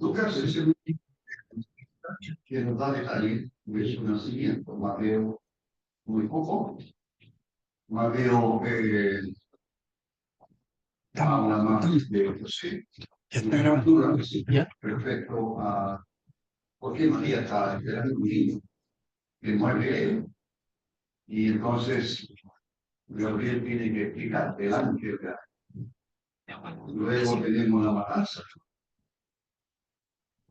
Lucas es el que nos da detalles de su nacimiento. Mateo muy poco. Mateo habla más de José. Ya está grabando. ¿Ya? Respecto a por qué María está esperando un niño que muere él. Y entonces Gabriel tiene que explicar el ángel. Luego tenemos la matanza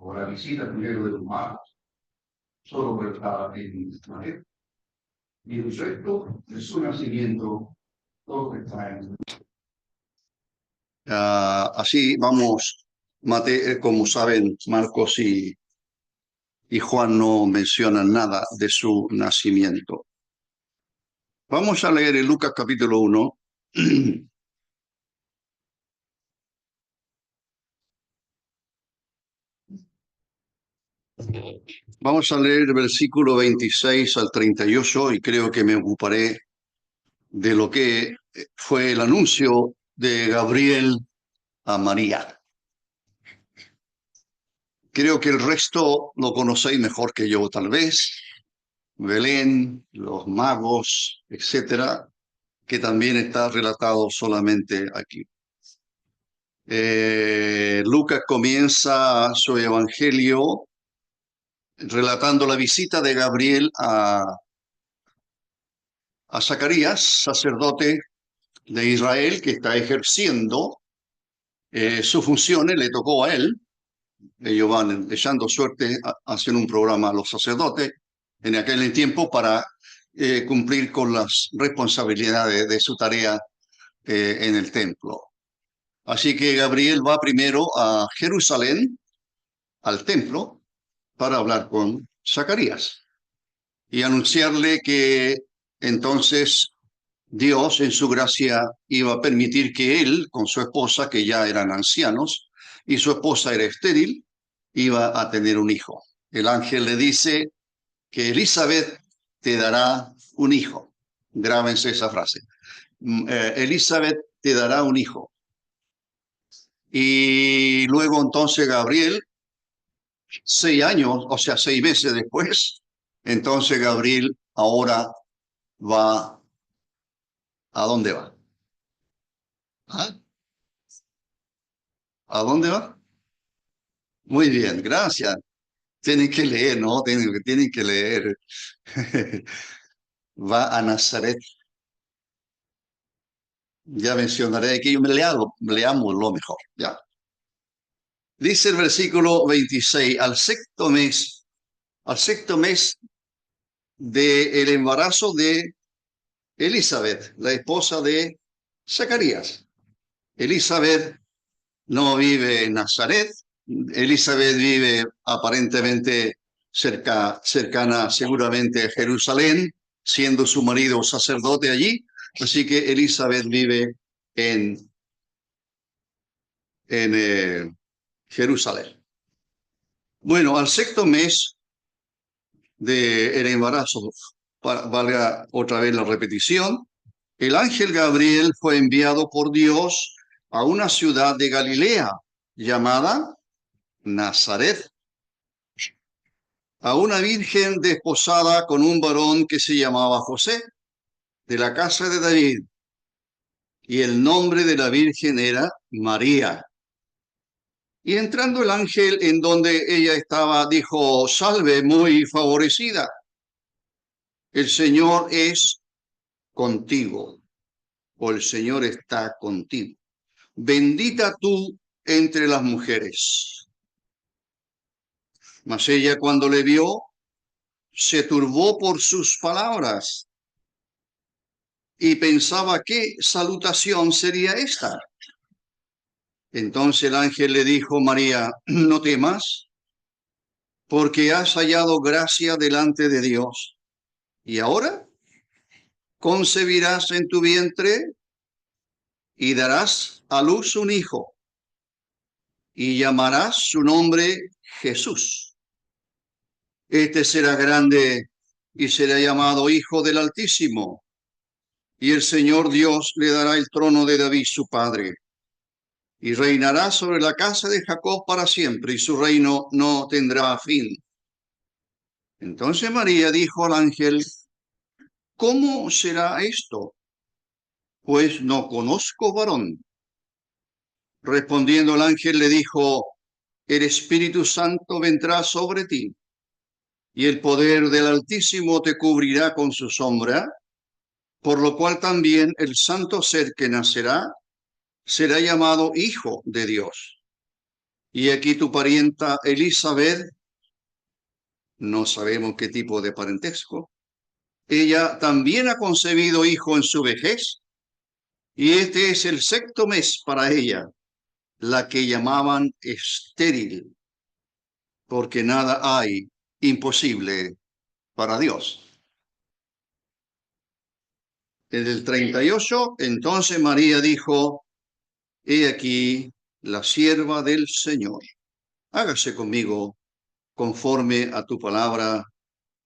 o la visita primero de los magos. Solo por estar en Israel. Y el resto de su nacimiento, todo está en. Así vamos, como saben, Marcos y Juan no mencionan nada de su nacimiento. Vamos a leer en Lucas capítulo 1. Vamos a leer el versículo 26 al 38 y creo que me ocuparé de lo que fue el anuncio de Gabriel a María. Creo que el resto lo conocéis mejor que yo, tal vez. Belén, los magos, etcétera, que también está relatado solamente aquí. Lucas comienza su evangelio relatando la visita de Gabriel a Zacarías, sacerdote de Israel, que está ejerciendo sus funciones, le tocó a él. Ellos van echando suerte, haciendo un programa a los sacerdotes en aquel tiempo para cumplir con las responsabilidades de su tarea en el templo. Así que Gabriel va primero a Jerusalén, al templo, para hablar con Zacarías y anunciarle que entonces Dios en su gracia iba a permitir que él, con su esposa, que ya eran ancianos, y su esposa era estéril, iba a tener un hijo. El ángel le dice que Elizabeth te dará un hijo. Grábense esa frase. Elizabeth te dará un hijo. Y luego entonces Gabriel, 6 años, o sea, 6 meses después, entonces Gabriel ahora va. ¿A dónde va? ¿Ah? ¿A dónde va? Muy bien, gracias. Tienen que leer, ¿no? Tienen que leer. Va a Nazaret. Ya mencionaré que yo leamos lo mejor, ya. Dice el versículo 26, al sexto mes del embarazo de Elizabeth, la esposa de Zacarías. Elizabeth no vive en Nazaret. Elizabeth vive aparentemente cercana seguramente a Jerusalén, siendo su marido sacerdote allí. Así que Elizabeth vive en Jerusalén. Bueno, al sexto mes del embarazo, valga otra vez la repetición, el ángel Gabriel fue enviado por Dios a una ciudad de Galilea llamada Nazaret, a una virgen desposada con un varón que se llamaba José, de la casa de David, y el nombre de la virgen era María. Y entrando el ángel en donde ella estaba, dijo: salve, muy favorecida, el Señor es contigo, o el Señor está contigo. Bendita tú entre las mujeres. Mas ella, cuando le vio, se turbó por sus palabras y pensaba: ¿qué salutación sería esta? Entonces el ángel le dijo: María, no temas, porque has hallado gracia delante de Dios. Y ahora concebirás en tu vientre y darás a luz un hijo, y llamarás su nombre Jesús. Este será grande y será llamado Hijo del Altísimo, y el Señor Dios le dará el trono de David su padre, y reinará sobre la casa de Jacob para siempre, y su reino no tendrá fin. Entonces María dijo al ángel: ¿Cómo será esto? Pues no conozco varón. Respondiendo el ángel le dijo: El Espíritu Santo vendrá sobre ti, y el poder del Altísimo te cubrirá con su sombra, por lo cual también el santo ser que nacerá será llamado Hijo de Dios. Y aquí tu parienta Elizabeth, no sabemos qué tipo de parentesco, ella también ha concebido hijo en su vejez, y este es el sexto mes para ella, la que llamaban estéril, porque nada hay imposible para Dios. En el 38, entonces María dijo: He aquí la sierva del Señor, hágase conmigo conforme a tu palabra.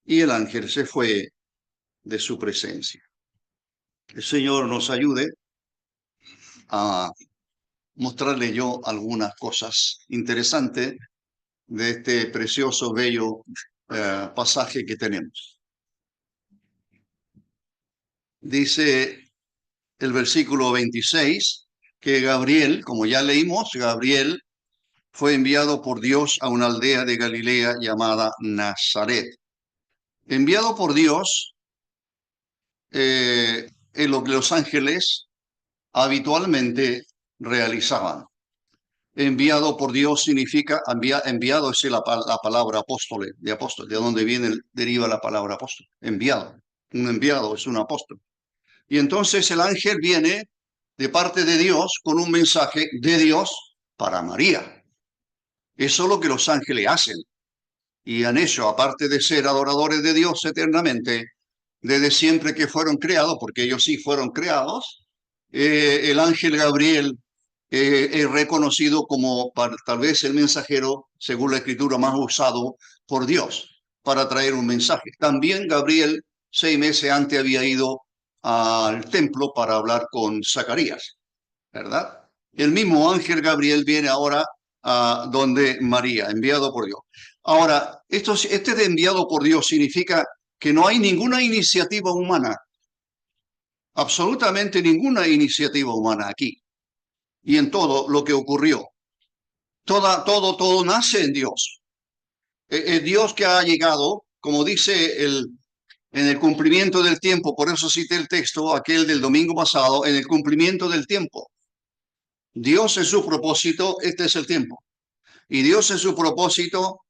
Y el ángel se fue de su presencia. El Señor nos ayude a mostrarle yo algunas cosas interesantes de este precioso, bello pasaje que tenemos. Dice el versículo 26 que Gabriel, como ya leímos, Gabriel fue enviado por Dios a una aldea de Galilea llamada Nazaret. Enviado por Dios, en lo que los ángeles habitualmente realizaban. Enviado por Dios significa, enviado es la palabra apóstol, de donde deriva la palabra apóstol, enviado. Un enviado es un apóstol. Y entonces el ángel viene de parte de Dios con un mensaje de Dios para María. Eso es lo que los ángeles hacen. Y han hecho, aparte de ser adoradores de Dios eternamente, desde siempre que fueron creados, porque ellos sí fueron creados, el ángel Gabriel es reconocido como tal vez el mensajero, según la escritura, más usado por Dios para traer un mensaje. También Gabriel, 6 meses antes, había ido al templo para hablar con Zacarías, ¿verdad? El mismo ángel Gabriel viene ahora a donde María, enviado por Dios. Ahora, este de enviado por Dios significa que no hay ninguna iniciativa humana, absolutamente ninguna iniciativa humana aquí y en todo lo que ocurrió. Todo nace en Dios. El Dios que ha llegado, como dice en el cumplimiento del tiempo, por eso cité el texto, aquel del domingo pasado, en el cumplimiento del tiempo. Dios en su propósito, este es el tiempo. Y Dios en su propósito,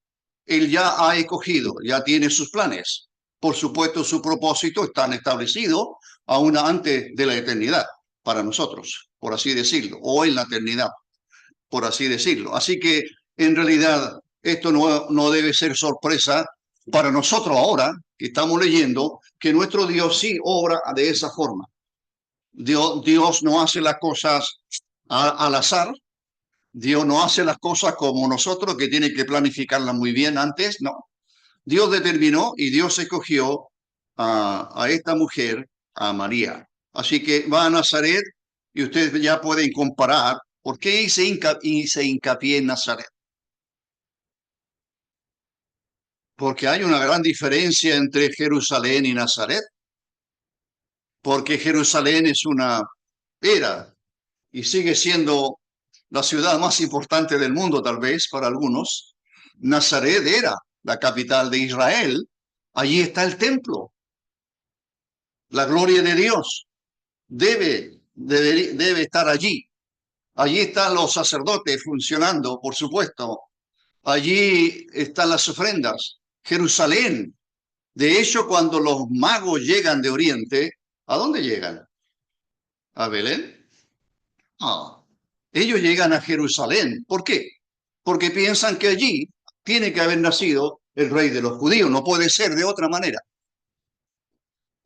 Él ya ha escogido, ya tiene sus planes. Por supuesto, su propósito está establecido aún antes de la eternidad, para nosotros, por así decirlo, o en la eternidad, por así decirlo. Así que, en realidad, esto no debe ser sorpresa para nosotros ahora, que estamos leyendo, que nuestro Dios sí obra de esa forma. Dios no hace las cosas al azar. Dios no hace las cosas como nosotros, que tiene que planificarlas muy bien antes, no. Dios determinó y Dios escogió a esta mujer, a María. Así que va a Nazaret y ustedes ya pueden comparar. ¿Por qué hice hincapié en Nazaret? Porque hay una gran diferencia entre Jerusalén y Nazaret. Porque Jerusalén era y sigue siendo la ciudad más importante del mundo, tal vez para algunos. Nazaret era la capital de Israel. Allí está el templo. La gloria de Dios debe estar allí. Allí están los sacerdotes funcionando, por supuesto. Allí están las ofrendas. Jerusalén. De hecho, cuando los magos llegan de Oriente, ¿a dónde llegan? ¿A Belén? Ah, ellos llegan a Jerusalén. ¿Por qué? Porque piensan que allí tiene que haber nacido el rey de los judíos. No puede ser de otra manera.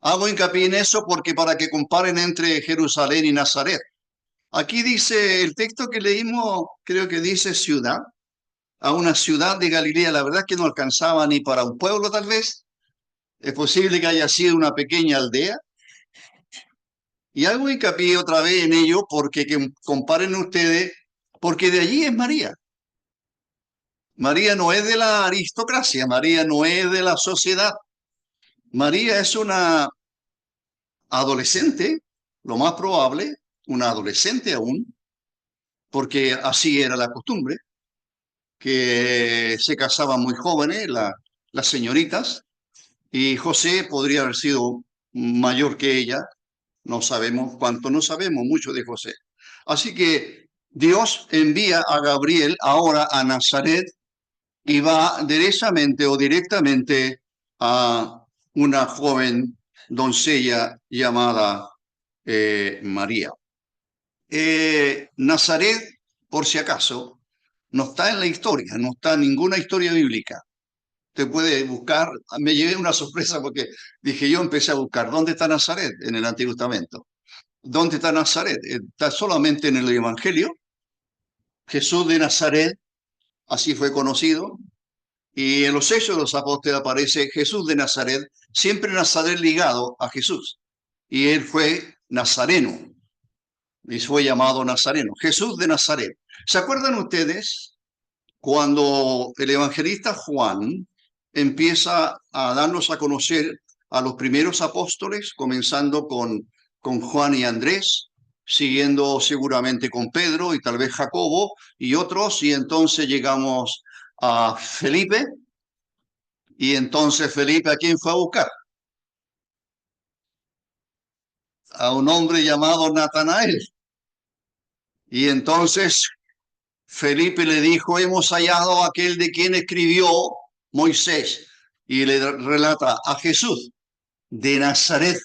Hago hincapié en eso porque para que comparen entre Jerusalén y Nazaret. Aquí dice el texto que leímos, creo que dice ciudad, a una ciudad de Galilea. La verdad es que no alcanzaba ni para un pueblo tal vez. Es posible que haya sido una pequeña aldea. Y hago hincapié otra vez en ello porque que comparen ustedes porque de allí es María. María no es de la aristocracia, María no es de la sociedad. María es una adolescente, lo más probable, una adolescente aún, porque así era la costumbre, que se casaban muy jóvenes las señoritas, y José podría haber sido mayor que ella, no sabemos cuánto, no sabemos mucho de José. Así que Dios envía a Gabriel ahora a Nazaret y va derechamente o directamente a una joven doncella llamada María. Nazaret, por si acaso, no está en la historia, no está en ninguna historia bíblica. Te puede buscar, me llevé una sorpresa porque dije, yo empecé a buscar, ¿dónde está Nazaret en el Antiguo Testamento? ¿Dónde está Nazaret? Está solamente en el Evangelio. Jesús de Nazaret, así fue conocido. Y en los Hechos de los Apóstoles aparece Jesús de Nazaret, siempre Nazaret ligado a Jesús. Y él fue nazareno, y fue llamado Nazareno. Jesús de Nazaret. ¿Se acuerdan ustedes cuando el evangelista Juan empieza a darnos a conocer a los primeros apóstoles, comenzando con Juan y Andrés, siguiendo seguramente con Pedro y tal vez Jacobo y otros, y entonces llegamos a Felipe, y entonces Felipe, ¿a quién fue a buscar? A un hombre llamado Natanael. Y entonces Felipe le dijo, hemos hallado a aquel de quien escribió Moisés. Y le relata a Jesús de Nazaret.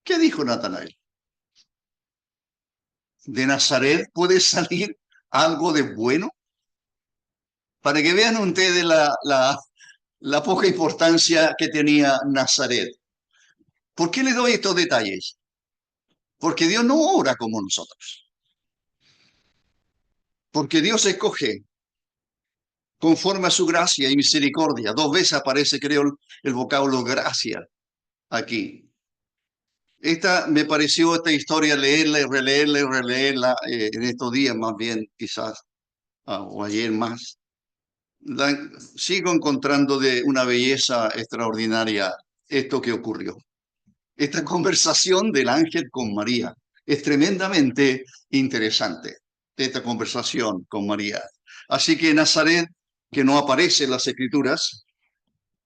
¿Qué dijo Natanael? ¿De Nazaret puede salir algo de bueno? Para que vean ustedes la poca importancia que tenía Nazaret. ¿Por qué le doy estos detalles? Porque Dios no obra como nosotros. Porque Dios escoge conforme a su gracia y misericordia. 2 veces aparece, creo, el vocablo gracia aquí. Me pareció esta historia leerla y releerla en estos días más bien, quizás, o ayer más. Sigo encontrando de una belleza extraordinaria esto que ocurrió. Esta conversación del ángel con María es tremendamente interesante, esta conversación con María. Así que Nazaret, que no aparece en las Escrituras,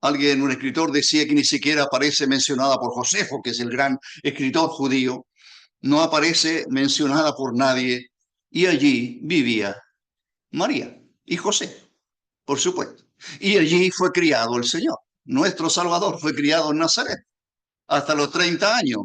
un escritor decía que ni siquiera aparece mencionada por Josefo, que es el gran escritor judío, no aparece mencionada por nadie, y allí vivía María y José, por supuesto. Y allí fue criado el Señor. Nuestro Salvador fue criado en Nazaret hasta los 30 años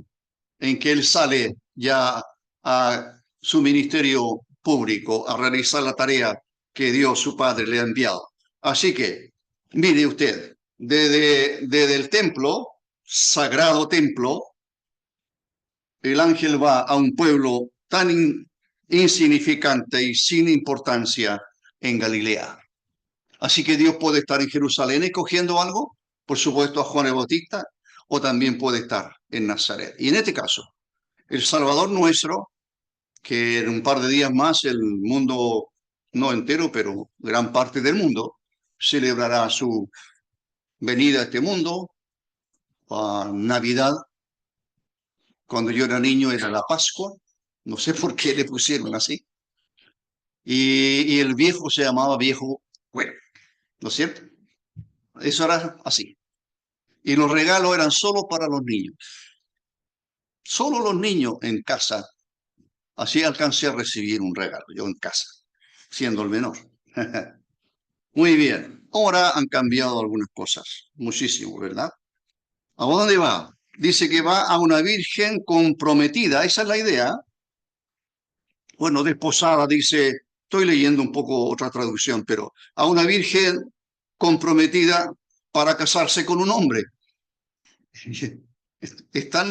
en que él sale ya a su ministerio público, a realizar la tarea que Dios, su Padre, le ha enviado. Así que, mire usted, desde el templo, sagrado templo, el ángel va a un pueblo tan insignificante y sin importancia en Galilea. Así que Dios puede estar en Jerusalén escogiendo algo, por supuesto a Juan el Bautista, o también puede estar en Nazaret. Y en este caso, el Salvador nuestro, que en un par de días más el mundo, no entero, pero gran parte del mundo, celebrará su venida a este mundo, a Navidad. Cuando yo era niño era la Pascua, no sé por qué le pusieron así. Y el viejo se llamaba viejo, bueno, ¿no es cierto? Eso era así. Y los regalos eran solo para los niños. Solo los niños en casa. Así alcancé a recibir un regalo, yo en casa, siendo el menor. Muy bien. Ahora han cambiado algunas cosas, muchísimo, ¿verdad? ¿A dónde va? Dice que va a una virgen comprometida. Esa es la idea. Bueno, desposada, dice, estoy leyendo un poco otra traducción, pero a una virgen comprometida para casarse con un hombre. Esto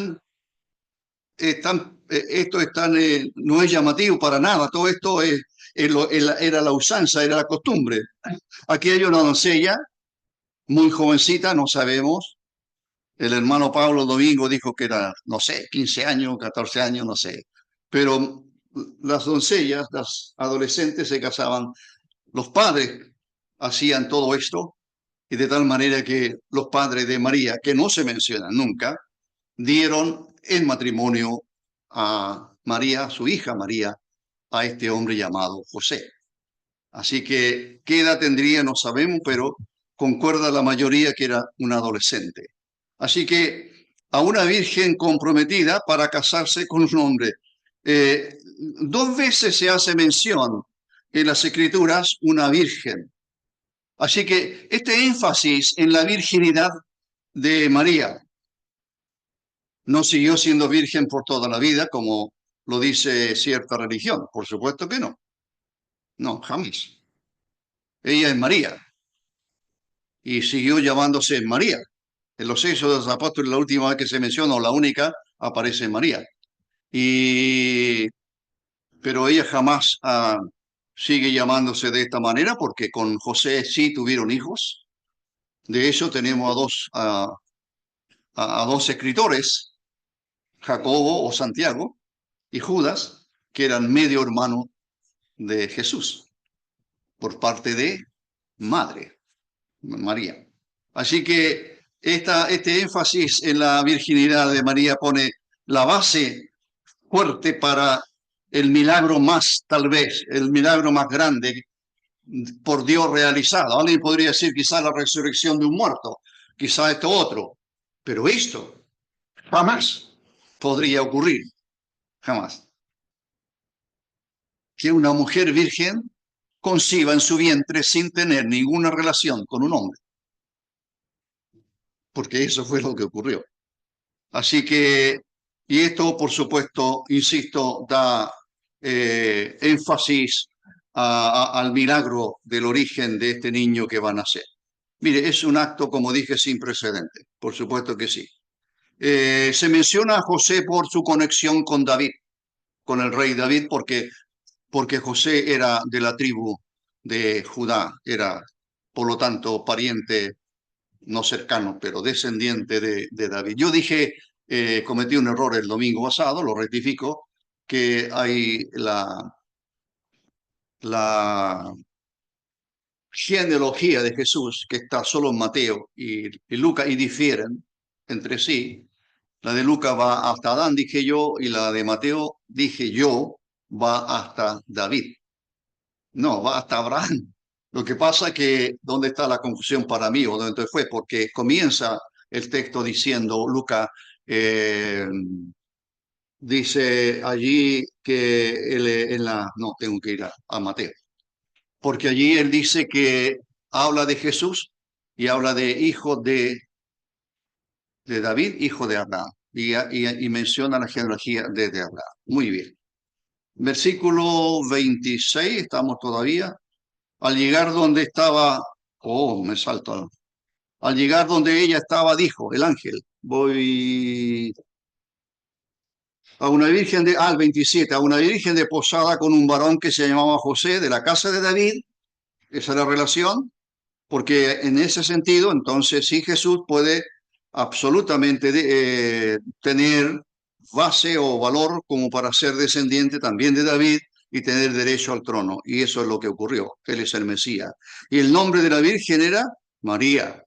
no es llamativo para nada, todo esto era la usanza, era la costumbre. Aquí hay una doncella, muy jovencita, no sabemos. El hermano Pablo Domingo dijo que era, no sé, 15 años, 14 años, no sé. Pero las doncellas, las adolescentes se casaban, los padres hacían todo esto, y de tal manera que los padres de María, que no se mencionan nunca, dieron en matrimonio a María, su hija María, a este hombre llamado José. Así que qué edad tendría no sabemos, pero concuerda la mayoría que era un adolescente. Así que a una virgen comprometida para casarse con un hombre. Dos veces se hace mención en las escrituras una virgen. Así que este énfasis en la virginidad de María no siguió siendo virgen por toda la vida, como lo dice cierta religión. Por supuesto que no. No, jamás. Ella es María y siguió llamándose María. En los Hechos de los Apóstoles, la última vez que se menciona, o la única, aparece María. Pero ella jamás sigue llamándose de esta manera porque con José sí tuvieron hijos. De hecho, tenemos a dos escritores, Jacobo o Santiago y Judas, que eran medio hermano de Jesús por parte de madre, María. Así que este énfasis en la virginidad de María pone la base fuerte para el milagro más, tal vez, el milagro más grande por Dios realizado. Alguien podría decir quizá la resurrección de un muerto, quizá esto otro, pero esto jamás podría ocurrir, jamás. Que una mujer virgen conciba en su vientre sin tener ninguna relación con un hombre, porque eso fue lo que ocurrió. Así que, y esto, por supuesto, insisto, da énfasis al milagro del origen de este niño que va a nacer. Mire, es un acto, como dije, sin precedente, por supuesto que sí. Se menciona a José por su conexión con David, con el rey David, porque José era de la tribu de Judá, era, por lo tanto, pariente no cercano, pero descendiente de David. Yo dije, cometí un error el domingo pasado, lo rectifico, que hay la genealogía de Jesús, que está solo en Mateo y Lucas, y difieren entre sí. La de Lucas va hasta Adán, dije yo, y la de Mateo, dije yo, va hasta David. No, va hasta Abraham. Lo que pasa es que, ¿dónde está la confusión para mí? ¿O dónde fue? Porque comienza el texto diciendo, Lucas, dice allí que no, tengo que ir a Mateo. Porque allí él dice que habla de Jesús y habla de hijo de David, hijo de Abraham. Y menciona la genealogía de Abraham. Muy bien. Versículo 26, estamos todavía. Al llegar donde estaba, me salto. Al llegar donde ella estaba, dijo el ángel, voy a una virgen al 27, a una virgen desposada con un varón que se llamaba José, de la casa de David. Esa es la relación, porque en ese sentido, entonces sí, Jesús puede absolutamente tener base o valor como para ser descendiente también de David y tener derecho al trono. Y eso es lo que ocurrió. Él es el Mesías. Y el nombre de la Virgen era María.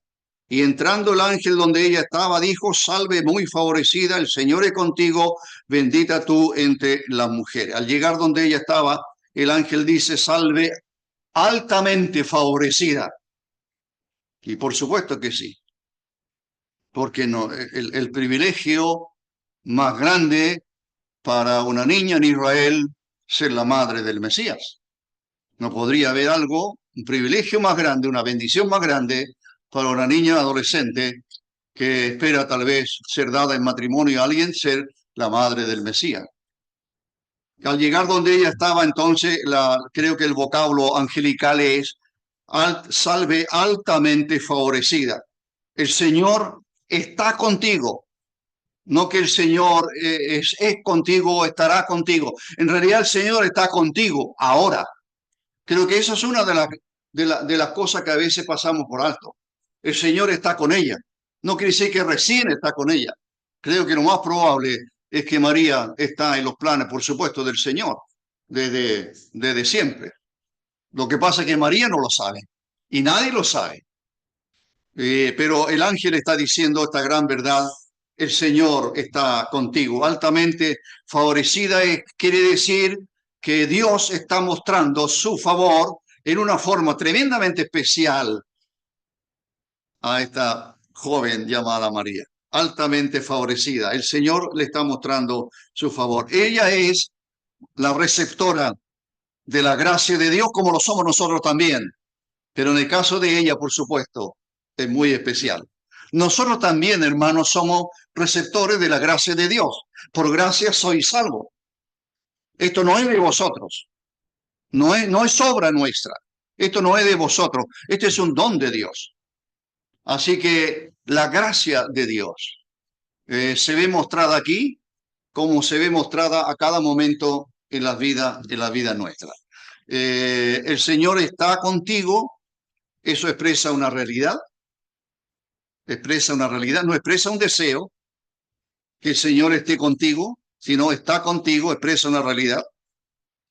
Y entrando el ángel donde ella estaba, dijo, salve muy favorecida, el Señor es contigo, bendita tú entre las mujeres. Al llegar donde ella estaba, el ángel dice, salve altamente favorecida. Y por supuesto que sí. Porque no, el privilegio más grande para una niña en Israel ser la madre del Mesías. No podría haber algo, un privilegio más grande, una bendición más grande para una niña adolescente que espera tal vez ser dada en matrimonio a alguien, ser la madre del Mesías. Al llegar donde ella estaba, entonces, creo que el vocablo angelical es salve altamente favorecida. El Señor está contigo. No que el Señor es contigo o estará contigo. En realidad el Señor está contigo ahora. Creo que esa es una de las cosas que a veces pasamos por alto. El Señor está con ella. No quiere decir que recién está con ella. Creo que lo más probable es que María está en los planes, por supuesto, del Señor. desde siempre. Lo que pasa es que María no lo sabe y nadie lo sabe. Pero el ángel está diciendo esta gran verdad: el Señor está contigo. Altamente favorecida quiere decir que Dios está mostrando su favor en una forma tremendamente especial a esta joven llamada María. Altamente favorecida. El Señor le está mostrando su favor. Ella es la receptora de la gracia de Dios, como lo somos nosotros también. Pero en el caso de ella, por supuesto, es muy especial. Nosotros también, hermanos, somos receptores de la gracia de Dios. Por gracia soy salvo. Esto no es de vosotros. No es obra nuestra. Esto no es de vosotros. Este es un don de Dios. Así que la gracia de Dios se ve mostrada aquí, como se ve mostrada a cada momento en la vida nuestra. El Señor está contigo. Eso expresa una realidad. No expresa un deseo que el Señor esté contigo, sino está contigo, expresa una realidad,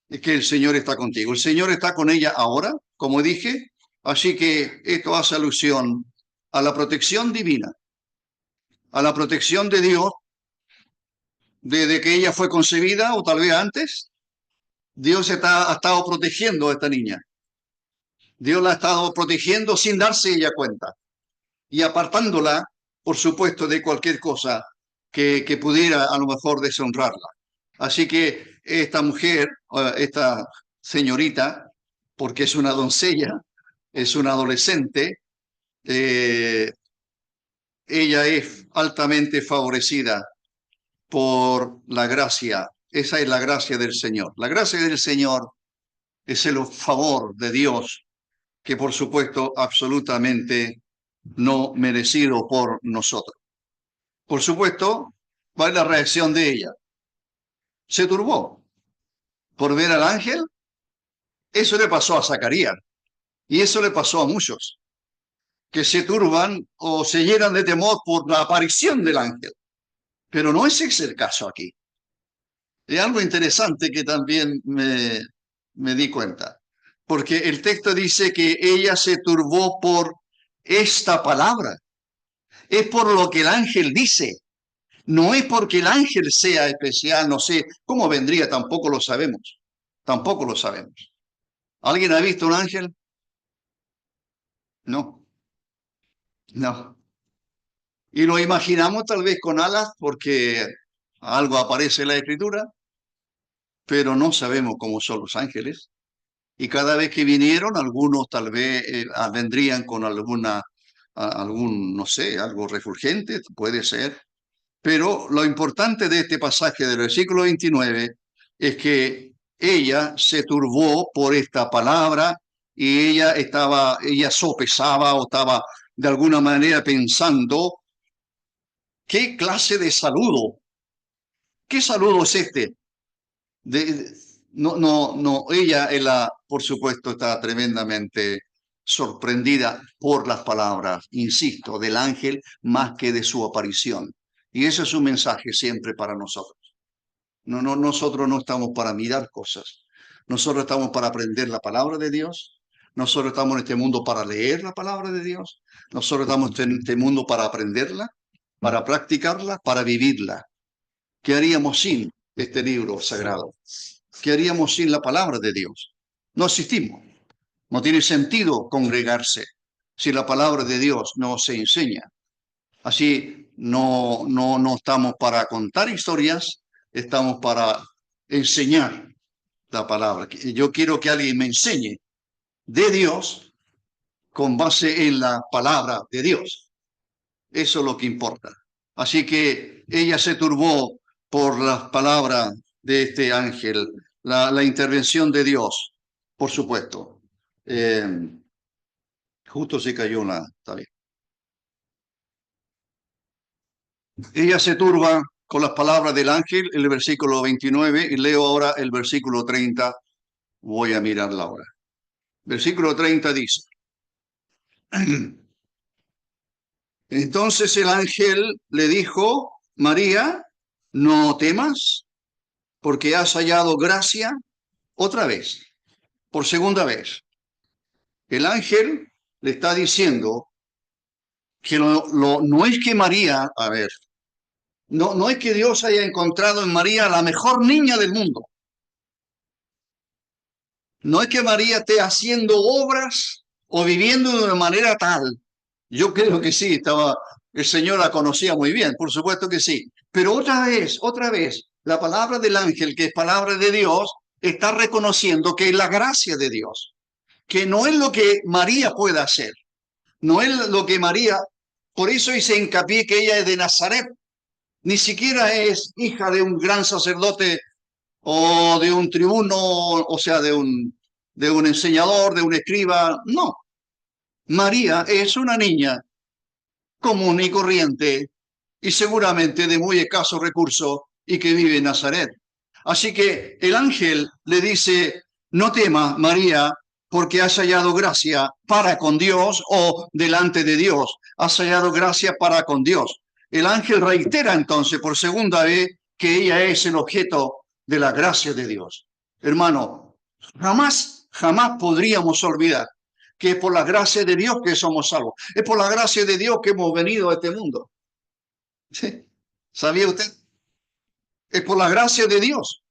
es que el Señor está contigo. El Señor está con ella ahora, como dije, así que esto hace alusión a la protección divina, a la protección de Dios desde que ella fue concebida o tal vez antes. Dios ha estado protegiendo a esta niña. Dios la ha estado protegiendo sin darse ella cuenta y apartándola, por supuesto, de cualquier cosa que pudiera a lo mejor deshonrarla. Así que esta mujer, esta señorita, porque es una doncella, es una adolescente, ella es altamente favorecida por la gracia. Esa es la gracia del Señor. La gracia del Señor es el favor de Dios, que por supuesto absolutamente no merecido por nosotros. Por supuesto, va la reacción de ella. Se turbó por ver al ángel. Eso le pasó a Zacarías y eso le pasó a muchos, que se turban o se llenan de temor por la aparición del ángel. Pero no es ese el caso aquí. Es algo interesante que también me di cuenta, porque el texto dice que ella se turbó por esta palabra. Es por lo que el ángel dice. No es porque el ángel sea especial, no sé cómo vendría, tampoco lo sabemos. Tampoco lo sabemos. ¿Alguien ha visto un ángel? No, no. Y lo imaginamos tal vez con alas porque algo aparece en la escritura, pero no sabemos cómo son los ángeles. Y cada vez que vinieron, algunos tal vez vendrían con algún, no sé, algo refulgente, puede ser. Pero lo importante de este pasaje del versículo 29 es que ella se turbó por esta palabra y ella sopesaba o estaba de alguna manera pensando, ¿qué clase de saludo? ¿Qué saludo es este? No, ella, por supuesto, está tremendamente sorprendida por las palabras, insisto, del ángel más que de su aparición. Y ese es un mensaje siempre para nosotros. Nosotros no estamos para mirar cosas. Nosotros estamos para aprender la palabra de Dios. Nosotros estamos en este mundo para leer la palabra de Dios. Nosotros estamos en este mundo para aprenderla, para practicarla, para vivirla. ¿Qué haríamos sin este libro sagrado? ¿Qué haríamos sin la palabra de Dios? No existimos. No tiene sentido congregarse si la palabra de Dios no se enseña. Así no estamos para contar historias, estamos para enseñar la palabra. Yo quiero que alguien me enseñe de Dios con base en la palabra de Dios. Eso es lo que importa. Así que ella se turbó por las palabras de este ángel, la intervención de Dios, por supuesto. Justo se cayó está bien. Ella se turba con las palabras del ángel, el versículo 29, y leo ahora el versículo 30. Voy a mirarla ahora. Versículo 30 dice: Entonces el ángel le dijo, María, no temas, porque has hallado gracia Otra vez, por segunda vez, el ángel le está diciendo que no es que María, a ver, no es que Dios haya encontrado en María la mejor niña del mundo. No es que María esté haciendo obras o viviendo de una manera tal. Yo creo que sí, el Señor la conocía muy bien, por supuesto que sí. Pero otra vez, la palabra del ángel, que es palabra de Dios, está reconociendo que es la gracia de Dios, que no es lo que María puede hacer, no es lo que María, por eso hice hincapié que ella es de Nazaret, ni siquiera es hija de un gran sacerdote o de un tribuno, o sea, de un enseñador, de un escriba. No, María es una niña común y corriente y seguramente de muy escasos recursos y que vive en Nazaret. Así que el ángel le dice, no temas, María, porque has hallado gracia para con Dios o delante de Dios. Has hallado gracia para con Dios. El ángel reitera entonces por segunda vez que ella es el objeto de la gracia de Dios. Hermano, jamás podríamos olvidar que es por la gracia de Dios que somos salvos. Es por la gracia de Dios que hemos venido a este mundo. ¿Sí? ¿Sabía usted? Es por la gracia de Dios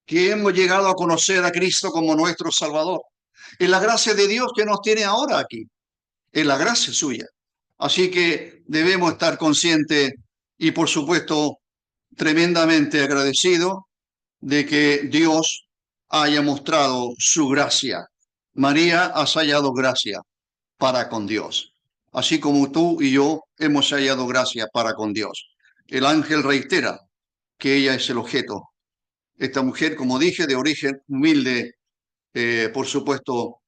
que hemos llegado a conocer a Cristo como nuestro Salvador. Es la gracia de Dios que nos tiene ahora aquí. Es la gracia suya. Así que debemos estar conscientes y, por supuesto, tremendamente agradecidos de que Dios haya mostrado su gracia. María ha hallado gracia para con Dios, así como tú y yo hemos hallado gracia para con Dios. El ángel reitera que ella es el objeto. Esta mujer, como dije, de origen humilde, por supuesto,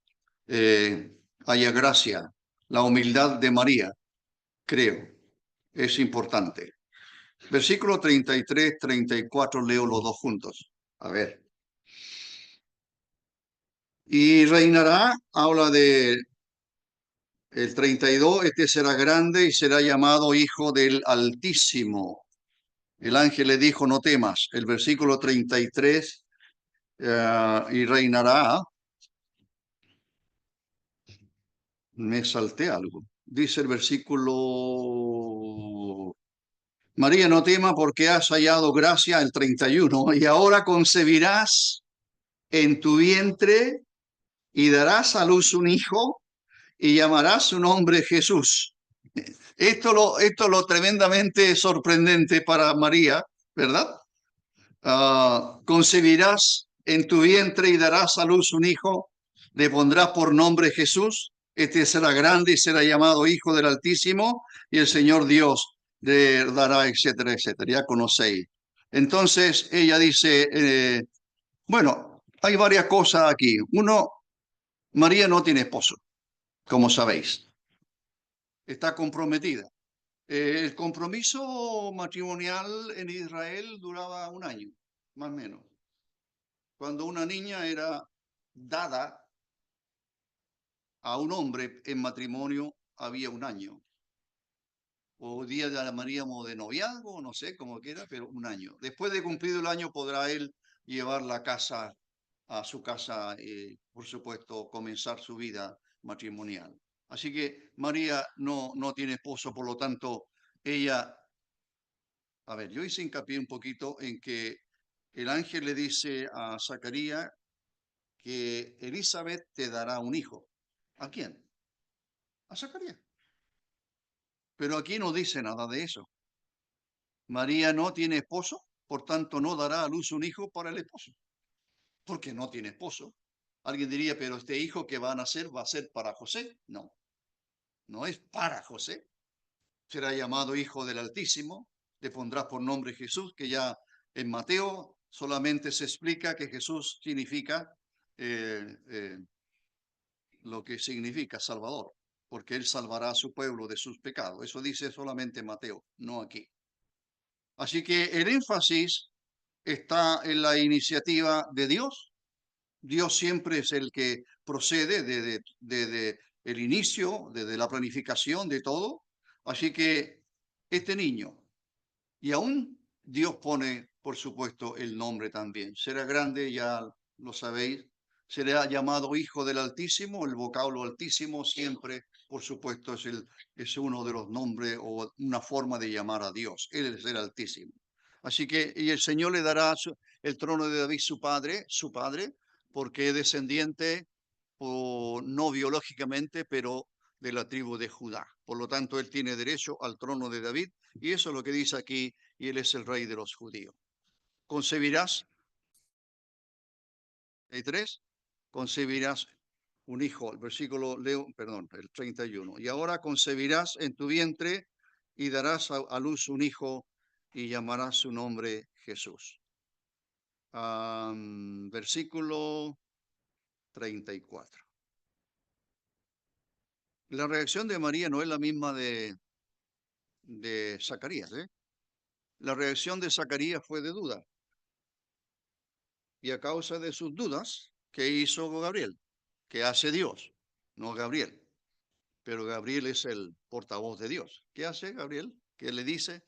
haya gracia. La humildad de María, creo, es importante. Versículo 33, 34, leo los dos juntos. A ver. Y reinará, habla de el 32, este será grande y será llamado Hijo del Altísimo. El ángel le dijo, no temas. El versículo 33, y reinará. Me salté algo. Dice el versículo, María, no tema porque has hallado gracia, el 31, y ahora concebirás en tu vientre y darás a luz un hijo y llamarás su nombre Jesús. Esto es lo tremendamente sorprendente para María, ¿verdad? Concebirás en tu vientre y darás a luz un hijo, le pondrás por nombre Jesús, este será grande y será llamado Hijo del Altísimo, y el Señor Dios le dará, etcétera, etcétera. Ya conocéis. Entonces ella dice, bueno, hay varias cosas aquí. Uno, María no tiene esposo, como sabéis. Está comprometida. El compromiso matrimonial en Israel duraba un año, más o menos. Cuando una niña era dada a un hombre en matrimonio, había un año. O día la llamaríamos de noviazgo, no sé cómo quiera, pero un año. Después de cumplido el año podrá él llevar la casa a su casa, por supuesto, comenzar su vida matrimonial. Así que María no tiene esposo, por lo tanto, ella, a ver, yo hice hincapié un poquito en que el ángel le dice a Zacarías que Elizabeth te dará un hijo. ¿A quién? A Zacarías. Pero aquí no dice nada de eso. María no tiene esposo, por tanto no dará a luz un hijo para el esposo, porque no tiene esposo. Alguien diría, pero este hijo que va a nacer va a ser para José. No, no es para José. Será llamado Hijo del Altísimo, le pondrás por nombre Jesús, que ya en Mateo solamente se explica que Jesús significa lo que significa Salvador, porque Él salvará a su pueblo de sus pecados. Eso dice solamente Mateo, no aquí. Así que el énfasis está en la iniciativa de Dios. Dios siempre es el que procede desde el inicio, desde la planificación de todo. Así que este niño, y aún Dios pone, por supuesto, el nombre también. Será grande, ya lo sabéis, será llamado Hijo del Altísimo. El vocablo Altísimo siempre, por supuesto, es uno de los nombres o una forma de llamar a Dios. Él es el Altísimo. Así que, y el Señor le dará el trono de David su padre, porque es descendiente, o no biológicamente, pero de la tribu de Judá. Por lo tanto, él tiene derecho al trono de David, y eso es lo que dice aquí, y él es el rey de los judíos. Concebirás, 3, concebirás un hijo, el versículo, perdón, el 31. Y ahora concebirás en tu vientre y darás a luz un hijo y llamarás su nombre Jesús. Versículo 34. La reacción de María no es la misma de Zacarías, ¿eh? La reacción de Zacarías fue de duda. Y a causa de sus dudas, ¿qué hizo Gabriel? ¿Qué hace Dios? No Gabriel. Pero Gabriel es el portavoz de Dios. ¿Qué hace Gabriel? Que le dice,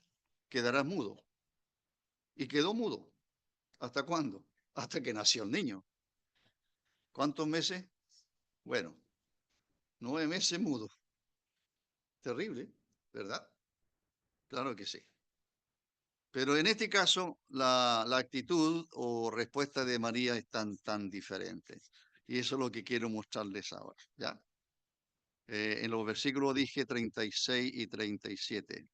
quedarás mudo. Y quedó mudo. ¿Hasta cuándo? Hasta que nació el niño. ¿Cuántos meses? Bueno, 9 meses mudo. Terrible, ¿verdad? Claro que sí. Pero en este caso, la actitud o respuesta de María es tan diferente. Y eso es lo que quiero mostrarles ahora, ¿ya? En los versículos dije 36 y 37.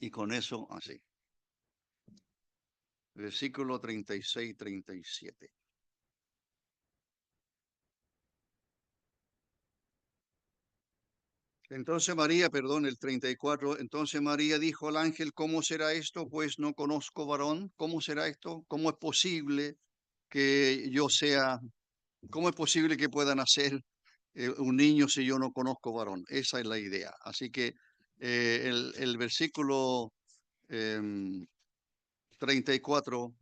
Y con eso, así. Versículo 36 y 37. Entonces María, perdón, el 34, entonces María dijo al ángel, ¿cómo será esto? Pues no conozco varón. ¿Cómo será esto? ¿Cómo es posible que yo sea, cómo es posible que pueda nacer un niño si yo no conozco varón? Esa es la idea. Así que el versículo 34,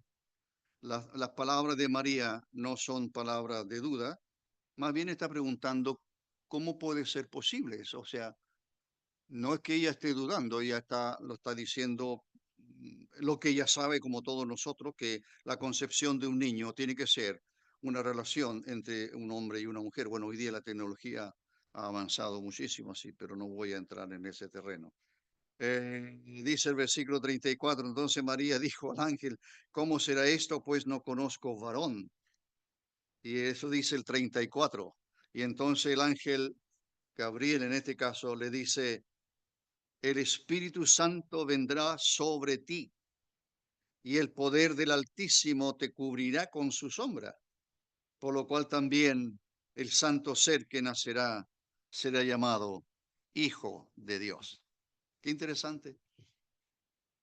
las palabras de María no son palabras de duda, más bien está preguntando, ¿cómo puede ser posible eso? O sea, no es que ella esté dudando, ella lo está diciendo lo que ella sabe, como todos nosotros, que la concepción de un niño tiene que ser una relación entre un hombre y una mujer. Bueno, hoy día la tecnología ha avanzado muchísimo, así, pero no voy a entrar en ese terreno. Dice el versículo 34, entonces María dijo al ángel, ¿cómo será esto? Pues no conozco varón. Y eso dice el 34. Y entonces el ángel Gabriel, en este caso, le dice, el Espíritu Santo vendrá sobre ti y el poder del Altísimo te cubrirá con su sombra, por lo cual también el santo ser que nacerá será llamado Hijo de Dios. Qué interesante.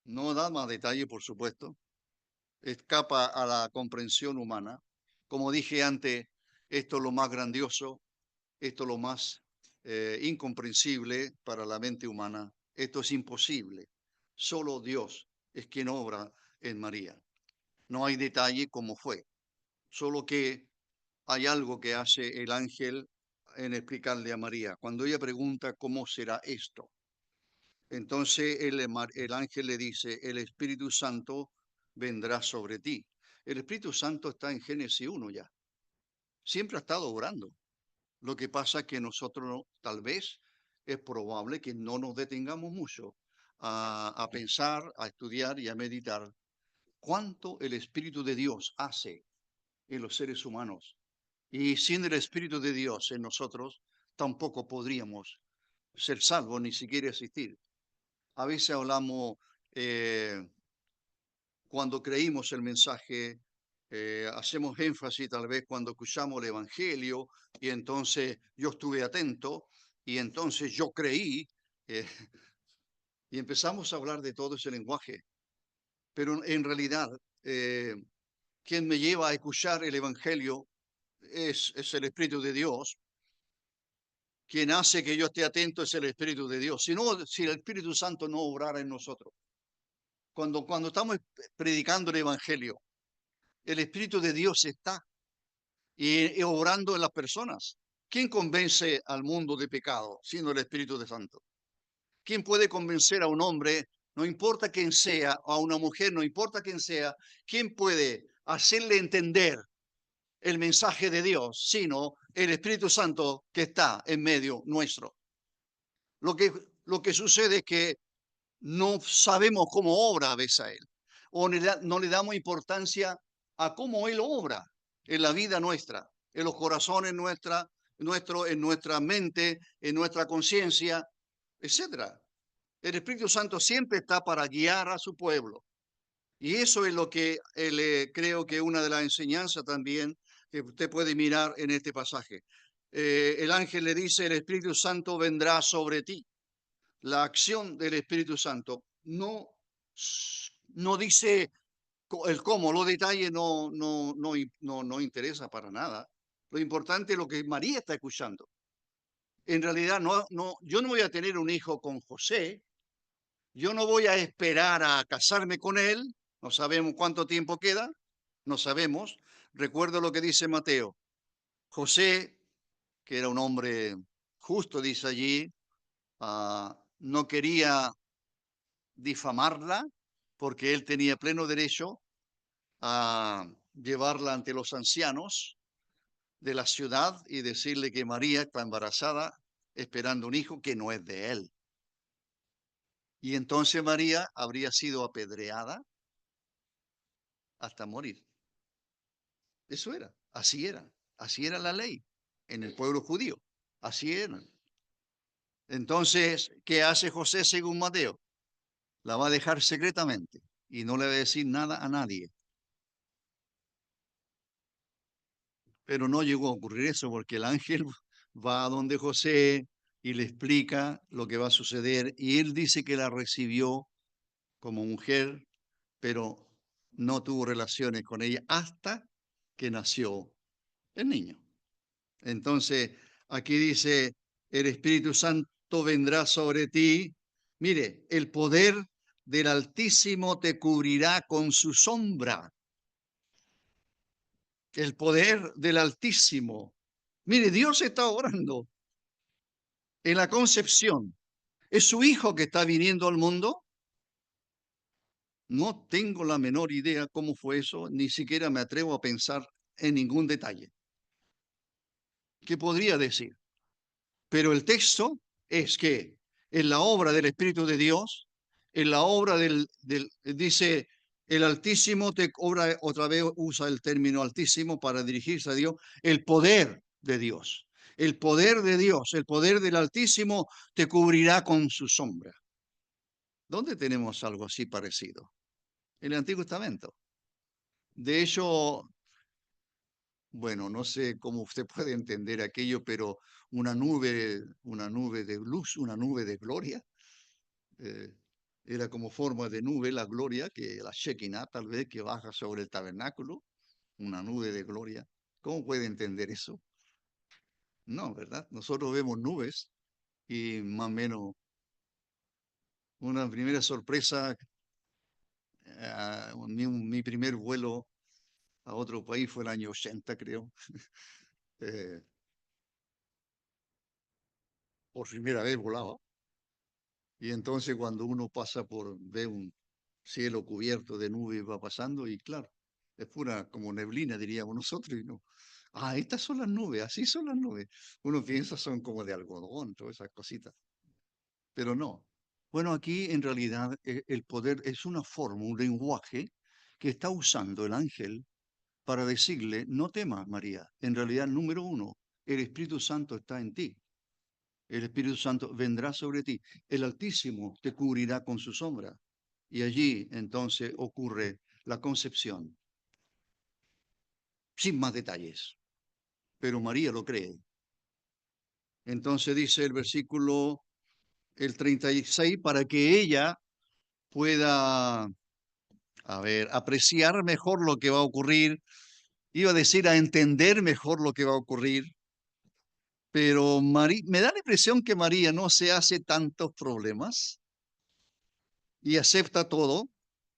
No da más detalle, por supuesto. Escapa a la comprensión humana. Como dije antes, esto es lo más grandioso, esto es lo más incomprensible para la mente humana. Esto es imposible. Solo Dios es quien obra en María. No hay detalle cómo fue, solo que hay algo que hace el ángel en explicarle a María. Cuando ella pregunta cómo será esto, entonces el ángel le dice, el Espíritu Santo vendrá sobre ti. El Espíritu Santo está en Génesis 1 ya. Siempre ha estado obrando. Lo que pasa es que nosotros tal vez es probable que no nos detengamos mucho a pensar, a estudiar y a meditar cuánto el Espíritu de Dios hace en los seres humanos. Y sin el Espíritu de Dios en nosotros, tampoco podríamos ser salvos, ni siquiera existir. A veces hablamos, cuando creímos el mensaje, hacemos énfasis tal vez cuando escuchamos el Evangelio y entonces yo estuve atento y entonces yo creí y empezamos a hablar de todo ese lenguaje. Pero en realidad, quien me lleva a escuchar el Evangelio es el Espíritu de Dios. Quien hace que yo esté atento es el Espíritu de Dios. Si el Espíritu Santo no obrara en nosotros, cuando estamos predicando el Evangelio, el Espíritu de Dios está y obrando en las personas. ¿Quién convence al mundo de pecado, siendo el Espíritu de Santo? ¿Quién puede convencer a un hombre, no importa quién sea, o a una mujer, no importa quién sea, quién puede hacerle entender el mensaje de Dios, sino el Espíritu Santo que está en medio nuestro. Lo que sucede es que no sabemos cómo obra a veces a Él, o no le damos importancia a cómo Él obra en la vida nuestra, en los corazones en nuestra mente, en nuestra conciencia, etc. El Espíritu Santo siempre está para guiar a su pueblo. Y eso es lo que creo que una de las enseñanzas también que usted puede mirar en este pasaje. El ángel le dice, el Espíritu Santo vendrá sobre ti. La acción del Espíritu Santo no dice el cómo, los detalles no interesa para nada. Lo importante es lo que María está escuchando. En realidad, yo no voy a tener un hijo con José, yo no voy a esperar a casarme con él, no sabemos cuánto tiempo queda, no sabemos. Recuerdo lo que dice Mateo. José, que era un hombre justo, dice allí, no quería difamarla porque él tenía pleno derecho a llevarla ante los ancianos de la ciudad y decirle que María está embarazada esperando un hijo que no es de él. Y entonces María habría sido apedreada hasta morir. Eso era, así era la ley en el pueblo judío, así era. Entonces, ¿qué hace José según Mateo? La va a dejar secretamente y no le va a decir nada a nadie. Pero no llegó a ocurrir eso porque el ángel va a donde José y le explica lo que va a suceder y él dice que la recibió como mujer, pero no tuvo relaciones con ella hasta que nació el niño. Entonces, aquí dice, el Espíritu Santo vendrá sobre ti. Mire, el poder del Altísimo te cubrirá con su sombra. El poder del Altísimo. Mire, Dios está orando en la concepción. ¿Es su hijo que está viniendo al mundo? No tengo la menor idea cómo fue eso, ni siquiera me atrevo a pensar en ningún detalle. ¿Qué podría decir? Pero el texto es que en la obra del Espíritu de Dios, en la obra dice, el Altísimo te obra, otra vez usa el término Altísimo para dirigirse a Dios, el poder de Dios. El poder de Dios, el poder del Altísimo te cubrirá con su sombra. ¿Dónde tenemos algo así parecido? En el Antiguo Testamento. De hecho, bueno, no sé cómo usted puede entender aquello, pero una nube de luz, una nube de gloria, eh, era como forma de nube la gloria, que la Shekinah tal vez que baja sobre el tabernáculo, una nube de gloria. ¿Cómo puede entender eso? No, ¿verdad? Nosotros vemos nubes y más o menos una primera sorpresa, mi primer vuelo a otro país fue el año 80, creo. Eh, por primera vez volaba. Y entonces cuando uno ve un cielo cubierto de nubes, va pasando y claro, es pura como neblina, diríamos nosotros, y no. Ah, estas son las nubes, así son las nubes. Uno piensa son como de algodón, todas esas cositas, pero no. Bueno, aquí en realidad el poder es una forma, un lenguaje que está usando el ángel para decirle, no temas, María. En realidad, número uno, el Espíritu Santo está en ti. El Espíritu Santo vendrá sobre ti. El Altísimo te cubrirá con su sombra. Y allí entonces ocurre la concepción, sin más detalles. Pero María lo cree. Entonces dice el versículo, el 36, para que ella pueda, apreciar mejor lo que va a ocurrir. Iba a decir a entender mejor lo que va a ocurrir. Pero me da la impresión que María no se hace tantos problemas y acepta todo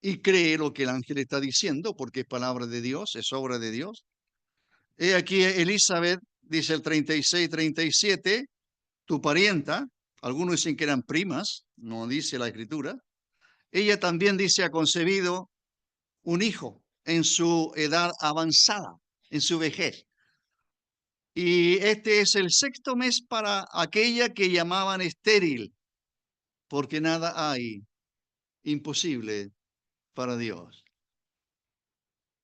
y cree lo que el ángel está diciendo, porque es palabra de Dios, es obra de Dios. He aquí Elizabeth, dice el 36, 37, tu parienta, algunos dicen que eran primas, no dice la escritura, ella también dice ha concebido un hijo en su edad avanzada. en su vejez. Y este es el 6º mes para aquella que llamaban estéril, porque nada hay imposible para Dios.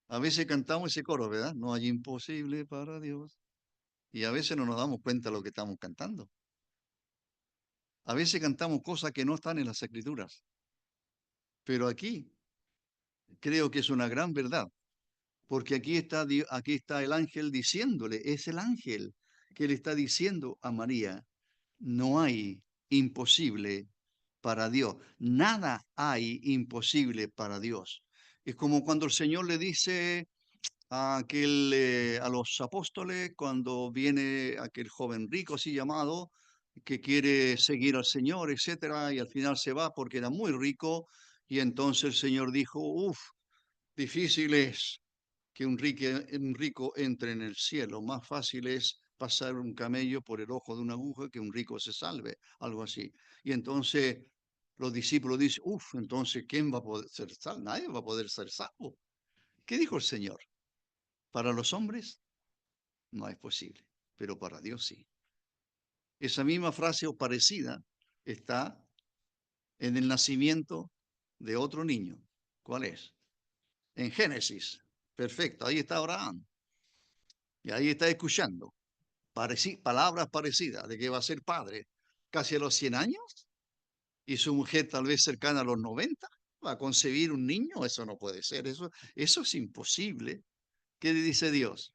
A veces cantamos ese coro, ¿verdad? No hay imposible para Dios. Y a veces no nos damos cuenta de lo que estamos cantando. A veces cantamos cosas que no están en las Escrituras. Pero aquí creo que es una gran verdad, porque aquí está el ángel diciéndole, es el ángel que le está diciendo a María, no hay imposible para Dios. Nada hay imposible para Dios. Es como cuando el Señor le dice a los apóstoles, cuando viene aquel joven rico así llamado, que quiere seguir al Señor, etcétera, y al final se va porque era muy rico, y entonces el Señor dijo, difícil es que un rico entre en el cielo, más fácil es pasar un camello por el ojo de una aguja que un rico se salve, algo así. Y entonces los discípulos dicen, entonces ¿quién va a poder ser salvo? Nadie va a poder ser salvo. ¿Qué dijo el Señor? Para los hombres no es posible, pero para Dios sí. Esa misma frase o parecida está en el nacimiento de otro niño. ¿Cuál es? En Génesis. Perfecto, ahí está Abraham. Y ahí está escuchando palabras parecidas de que va a ser padre casi a los 100 años y su mujer tal vez cercana a los 90. ¿Va a concebir un niño? Eso no puede ser, eso es imposible. ¿Qué le dice Dios?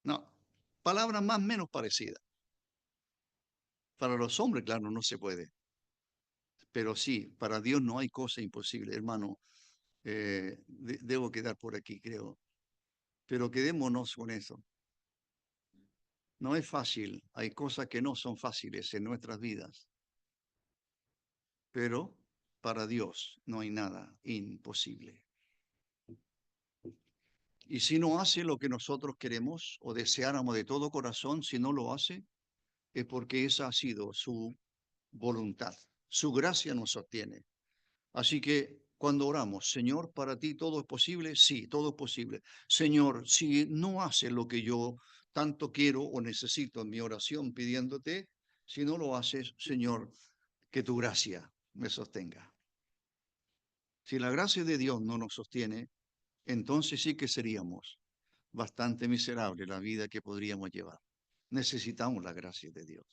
No, palabras más o menos parecidas. Para los hombres, claro, no se puede. Pero sí, para Dios no hay cosa imposible, hermano. Debo quedar por aquí, creo. Pero quedémonos con eso. No es fácil. Hay cosas que no son fáciles en nuestras vidas. Pero para Dios no hay nada imposible. Y si no hace lo que nosotros queremos o deseáramos de todo corazón, si no lo hace, es porque esa ha sido su voluntad. Su gracia nos sostiene. Así que cuando oramos, Señor, para ti todo es posible, sí, todo es posible. Señor, si no haces lo que yo tanto quiero o necesito en mi oración pidiéndote, si no lo haces, Señor, que tu gracia me sostenga. Si la gracia de Dios no nos sostiene, entonces sí que seríamos bastante miserables la vida que podríamos llevar. Necesitamos la gracia de Dios.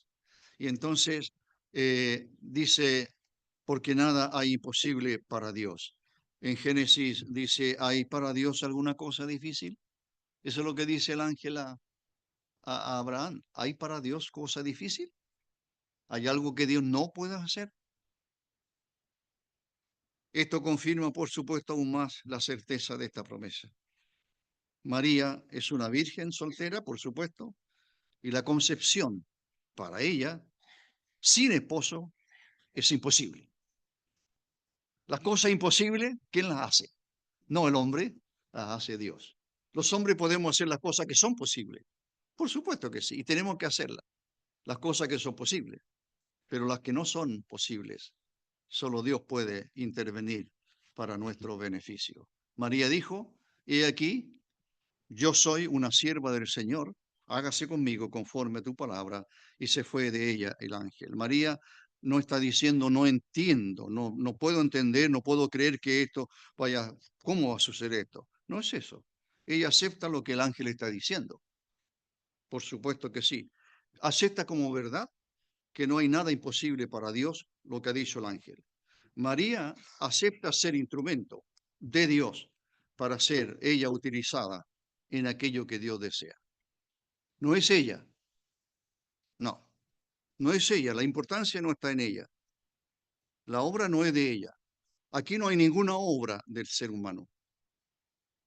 Y entonces dice, porque nada hay imposible para Dios. En Génesis dice, ¿hay para Dios alguna cosa difícil? Eso es lo que dice el ángel a Abraham. ¿Hay para Dios cosa difícil? ¿Hay algo que Dios no pueda hacer? Esto confirma, por supuesto, aún más la certeza de esta promesa. María es una virgen soltera, por supuesto, y la concepción para ella, sin esposo, es imposible. Las cosas imposibles, ¿quién las hace? No el hombre, las hace Dios. Los hombres podemos hacer las cosas que son posibles. Por supuesto que sí, y tenemos que hacerlas, las cosas que son posibles. Pero las que no son posibles, solo Dios puede intervenir para nuestro beneficio. María dijo, he aquí, yo soy una sierva del Señor, hágase conmigo conforme a tu palabra, y se fue de ella el ángel. María no está diciendo, no entiendo, no puedo entender, no puedo creer que esto vaya, ¿cómo va a suceder esto? No es eso. Ella acepta lo que el ángel está diciendo. Por supuesto que sí. Acepta como verdad que no hay nada imposible para Dios, lo que ha dicho el ángel. María acepta ser instrumento de Dios para ser ella utilizada en aquello que Dios desea. No es ella, no es ella, la importancia no está en ella, la obra no es de ella. Aquí no hay ninguna obra del ser humano.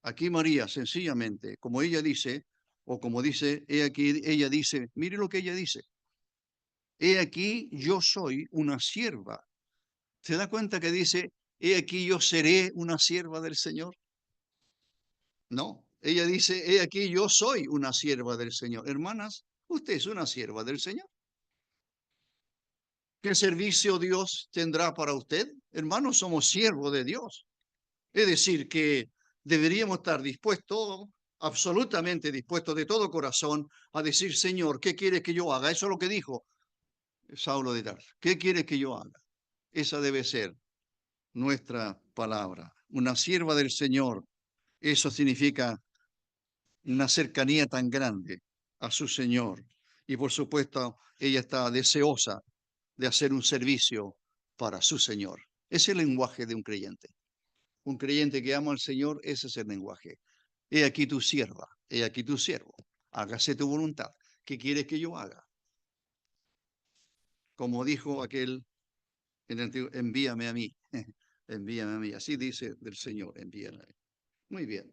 Aquí María, sencillamente, como ella dice, o como dice, ella dice, mire lo que ella dice. He aquí, yo soy una sierva. ¿Se da cuenta que dice, he aquí, yo seré una sierva del Señor? No, ella dice, he aquí, yo soy una sierva del Señor. Hermanas, usted es una sierva del Señor. ¿Qué servicio Dios tendrá para usted? Hermanos, somos siervos de Dios. Es decir, que deberíamos estar dispuestos absolutamente dispuesto de todo corazón a decir, Señor, ¿qué quieres que yo haga? Eso es lo que dijo Saulo de Tarso. ¿Qué quieres que yo haga? Esa debe ser nuestra palabra. Una sierva del Señor. Eso significa una cercanía tan grande a su Señor. Y por supuesto, ella está deseosa de hacer un servicio para su Señor. Es el lenguaje de un creyente. Un creyente que ama al Señor, ese es el lenguaje. He aquí tu sierva, he aquí tu siervo. Hágase tu voluntad. ¿Qué quieres que yo haga? Como dijo aquel en el antiguo, envíame a mí. Envíame a mí. Así dice del Señor, envíame a mí. Muy bien.